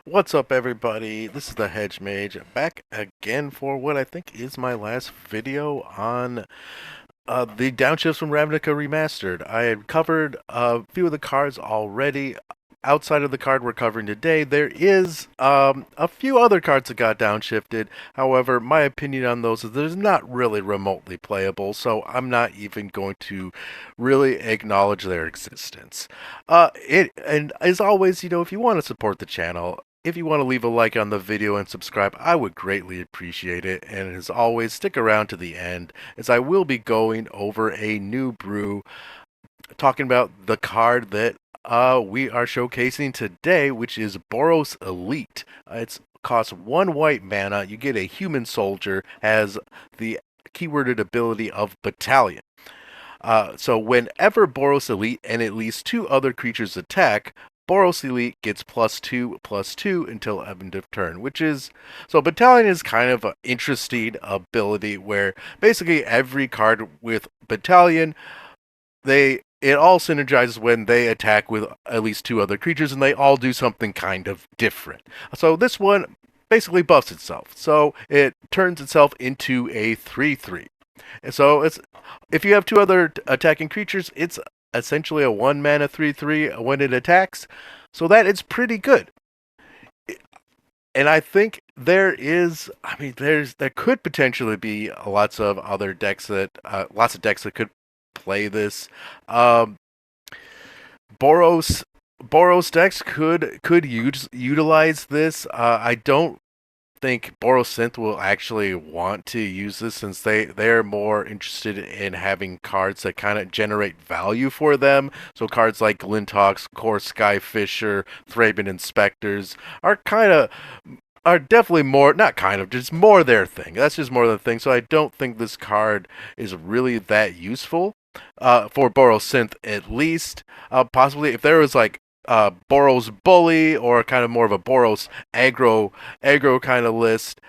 What's up, everybody? This is the Hedge Mage back again for what I think is my last video on the downshifts from Ravnica Remastered. I had covered a few of the cards already. Outside of the card we're covering today, there is a few other cards that got downshifted. However, my opinion on those is they're not really remotely playable, so I'm not even going to really acknowledge their existence. And as always, if you want to support the channel, if you want to leave a like on the video and subscribe, I would greatly appreciate it. And as always, stick around to the end, as I will be going over a new brew, talking about the card that we are showcasing today, which is Boros Elite. It's costs 1 white mana. You get a human soldier, has the keyworded ability of Battalion. So whenever Boros Elite and at least 2 other creatures attack, Boros Elite gets +2/+2 until end of turn, which is... So Battalion is kind of an interesting ability where basically every card with Battalion, it all synergizes when they attack with at least 2 other creatures, and they all do something kind of different. So this one basically buffs itself. So it turns itself into a 3/3. And so if you have 2 other attacking creatures, it's essentially a 1 mana 3/3 when it attacks. So that is pretty good. And I think there could potentially be lots of decks that could play this. Um, Boros Boros decks could utilize this. I don't think Borosynth will actually want to use this, since they're more interested in having cards that kind of generate value for them. So cards like Glintox, Core Skyfisher, Thraben Inspectors are definitely more, not kind of, just more their thing. That's just more their thing. So I don't think this card is really that useful for Borosynth, at least. Possibly if there was like Boros Bully, or kind of more of a Boros aggro kind of list,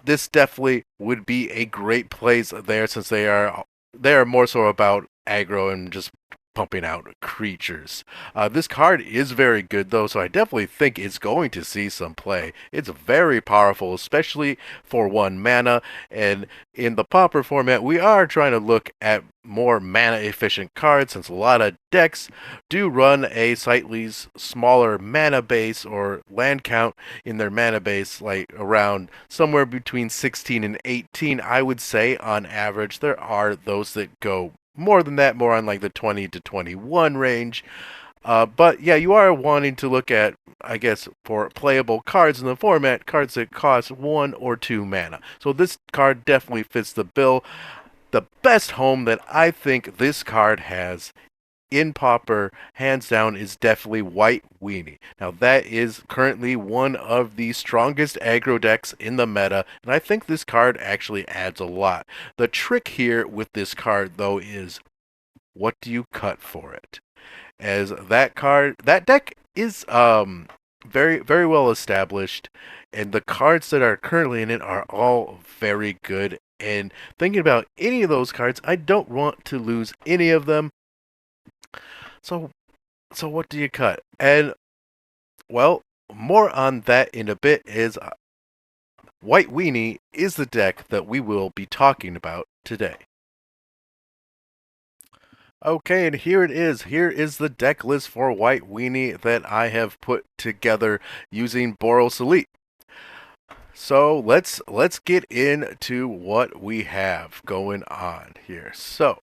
this definitely would be a great place there, since they are more so about aggro and just pumping out creatures. This card is very good though, so I definitely think it's going to see some play. It's very powerful, especially for 1 mana, and in the pauper format, we are trying to look at more mana efficient cards, since a lot of decks do run a slightly smaller mana base or land count in their mana base, like around somewhere between 16 and 18. I would say on average there are those that go more than that, more on like the 20 to 21 range. But yeah, you are wanting to look at, I guess, for playable cards in the format, cards that cost 1 or 2 mana. So this card definitely fits the bill. The best home that I think this card has in Pauper, hands down, is definitely White Weenie. Now, that is currently one of the strongest aggro decks in the meta, and I think this card actually adds a lot. The trick here with this card, though, is what do you cut for it? As that deck is very, very well established, and the cards that are currently in it are all very good. And thinking about any of those cards, I don't want to lose any of them. So, so what do you cut? And well, more on that in a bit. Is White Weenie is the deck that we will be talking about today. Okay, and here it is. Here is the deck list for White Weenie that I have put together using Boros Elite. So let's get into what we have going on here. So,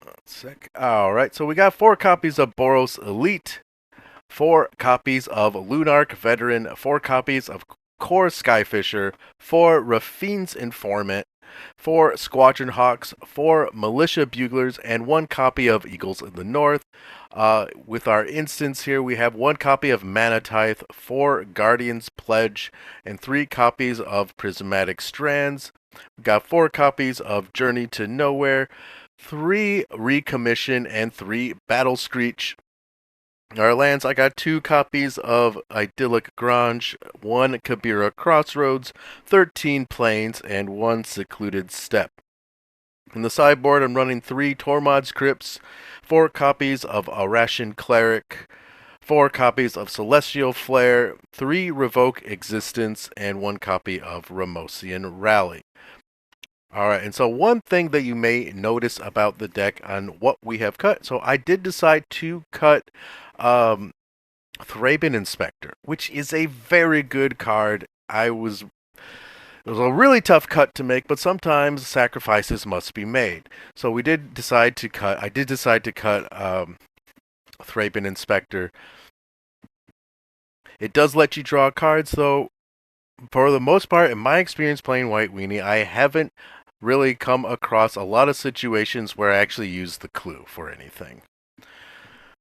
one sec. All right, so we got 4 copies of Boros Elite, 4 copies of Lunarch Veteran, 4 copies of Core Skyfisher, 4 Rafine's Informant, 4 Squadron Hawks, 4 Militia Buglers, and 1 copy of Eagles in the North. With our instance here, we have 1 copy of Mana Tithe, 4 Guardian's Pledge, and 3 copies of Prismatic Strands. We've got 4 copies of Journey to Nowhere, 3 Recommission, and 3 Battle Screech. Our lands, I got 2 copies of Idyllic Grange, 1 Kabira Crossroads, 13 Plains, and 1 Secluded Steppe. In the sideboard, I'm running 3 Tormod's Crypts, 4 copies of Arashan Cleric, 4 copies of Celestial Flare, 3 Revoke Existence, and 1 copy of Ramosian Rally. Alright, and so one thing that you may notice about the deck on what we have cut, so I did decide to cut um, Thraben Inspector, which is a very good card. It was a really tough cut to make, but sometimes sacrifices must be made. So we did decide to cut. I did decide to cut Thraben Inspector. It does let you draw cards, though. For the most part, in my experience playing White Weenie, I haven't really come across a lot of situations where I actually use the clue for anything.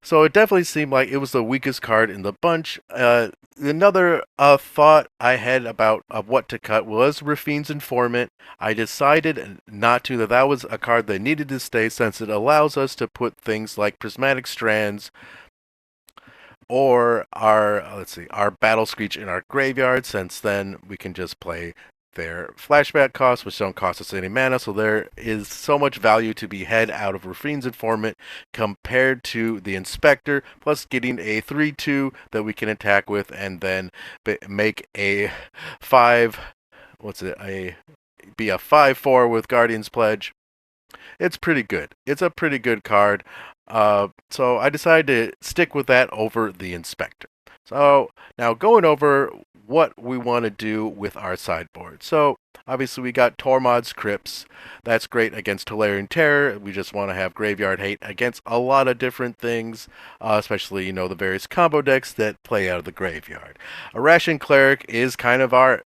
So it definitely seemed like it was the weakest card in the bunch. Another thought I had about what to cut was Rafine's Informant. I decided not to. That was a card that needed to stay since it allows us to put things like Prismatic Strands or our Battle Screech in our graveyard, since then we can just play their flashback costs, which don't cost us any mana, so there is so much value to be had out of Rafine's Informant compared to the Inspector, plus getting a 3/2 that we can attack with and then make a 5, be a 5/4 with Guardian's Pledge. It's pretty good. It's a pretty good card. So I decided to stick with that over the Inspector. So now going over what we want to do with our sideboard. So obviously we got Tormod's Crypts. That's great against Tolarian Terror. We just want to have Graveyard Hate against a lot of different things, especially, the various combo decks that play out of the graveyard. A Ration Cleric is kind of our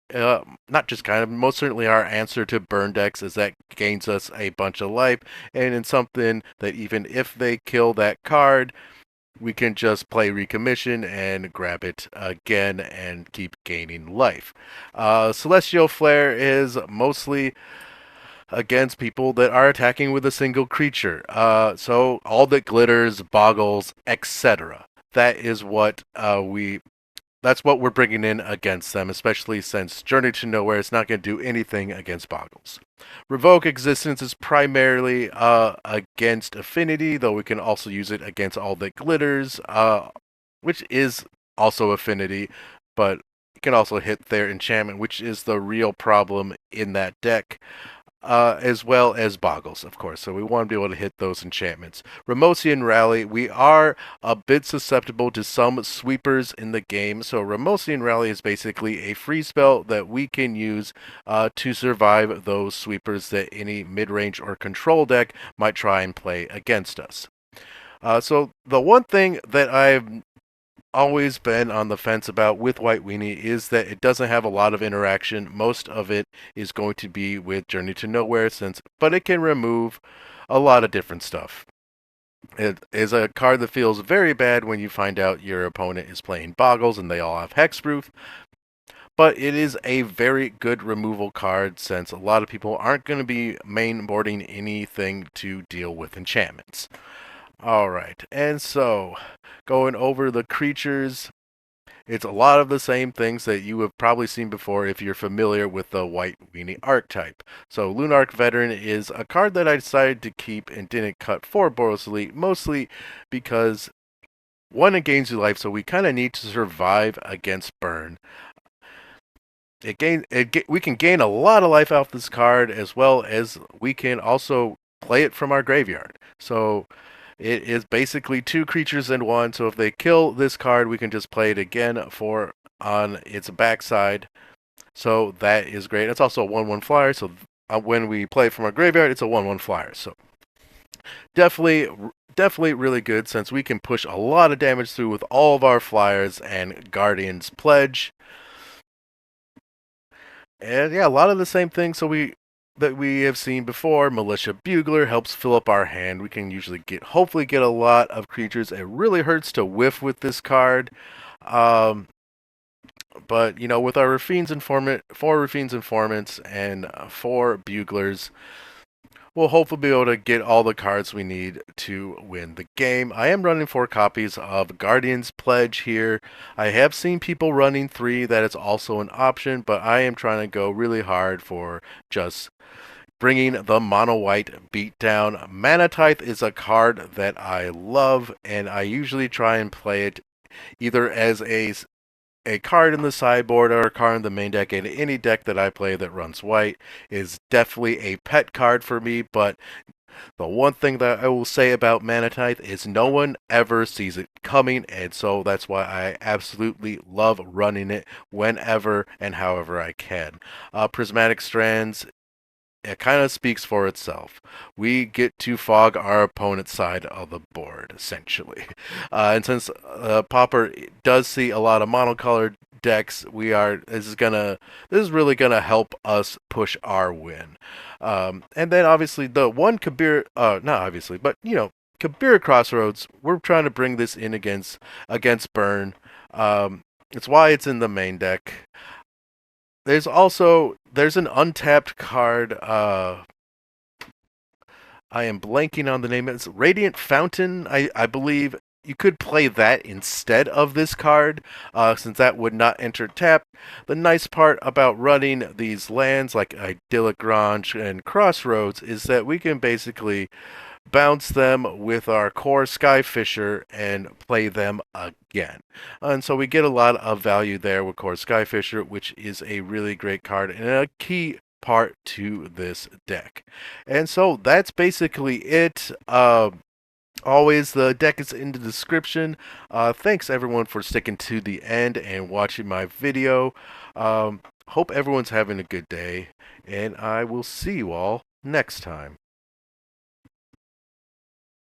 not just kind of, most certainly our answer to burn decks, as that gains us a bunch of life, and in something that even if they kill that card, we can just play Recommission and grab it again and keep gaining life. Celestial Flare is mostly against people that are attacking with a single creature. So all that glitters, boggles, etc. That is what that's what we're bringing in against them, especially since Journey to Nowhere is not going to do anything against Boggles. Revoke Existence is primarily against Affinity, though we can also use it against all that glitters, which is also Affinity, but you can also hit their enchantment, which is the real problem in that deck. As well as Boggles, of course. So we want to be able to hit those enchantments. Ramosian Rally, we are a bit susceptible to some sweepers in the game. So Ramosian Rally is basically a free spell that we can use to survive those sweepers that any mid-range or control deck might try and play against us. So the one thing that I've always been on the fence about with White Weenie is that it doesn't have a lot of interaction. Most of it is going to be with Journey to Nowhere, but it can remove a lot of different stuff. It is a card that feels very bad when you find out your opponent is playing Boggles and they all have Hexproof. But it is a very good removal card, since a lot of people aren't going to be mainboarding anything to deal with enchantments. Alright, and so going over the creatures, it's a lot of the same things that you have probably seen before if you're familiar with the White Weenie archetype. So Lunarch Veteran is a card that I decided to keep and didn't cut for Boros Elite, mostly because, one, it gains you life, so we kind of need to survive against burn. We can gain a lot of life off this card, as well as we can also play it from our graveyard. So it is basically 2 creatures in 1, so if they kill this card, we can just play it again on its backside. So that is great. It's also a 1/1 flyer, so when we play it from our graveyard, it's a 1/1 flyer. So definitely really good, since we can push a lot of damage through with all of our flyers and Guardian's Pledge. And yeah, a lot of the same things that we have seen before. Militia Bugler helps fill up our hand. We can usually hopefully get a lot of creatures. It really hurts to whiff with this card. But with our Rafine's Informant, 4 Rafine's Informants and 4 Buglers, we'll hopefully be able to get all the cards we need to win the game. I am running 4 copies of Guardian's Pledge here. I have seen people running 3. That is also an option, but I am trying to go really hard for just bringing the mono-white beatdown. Mana Tithe is a card that I love, and I usually try and play it either as a card in the sideboard or a card in the main deck, and any deck that I play that runs white is definitely a pet card for me. But the one thing that I will say about Mana Tithe is no one ever sees it coming, and so that's why I absolutely love running it whenever and however I can. Prismatic Strands, it kind of speaks for itself. We get to fog our opponent's side of the board, essentially. And since Pauper does see a lot of monocolored decks, this is really gonna help us push our win. And then obviously the one Kabir, not obviously, but Kabir Crossroads. We're trying to bring this in against Burn. It's why it's in the main deck. There's an untapped card. I am blanking on the name. It's Radiant Fountain. I believe you could play that instead of this card, since that would not enter tap. The nice part about running these lands like Idyllic Grange and Crossroads is that we can basically bounce them with our core Skyfisher and play them again. And so we get a lot of value there with core Skyfisher, which is a really great card and a key part to this deck. And so that's basically it. Always, the deck is in the description. Thanks everyone for sticking to the end and watching my video. Hope everyone's having a good day, and I will see you all next time.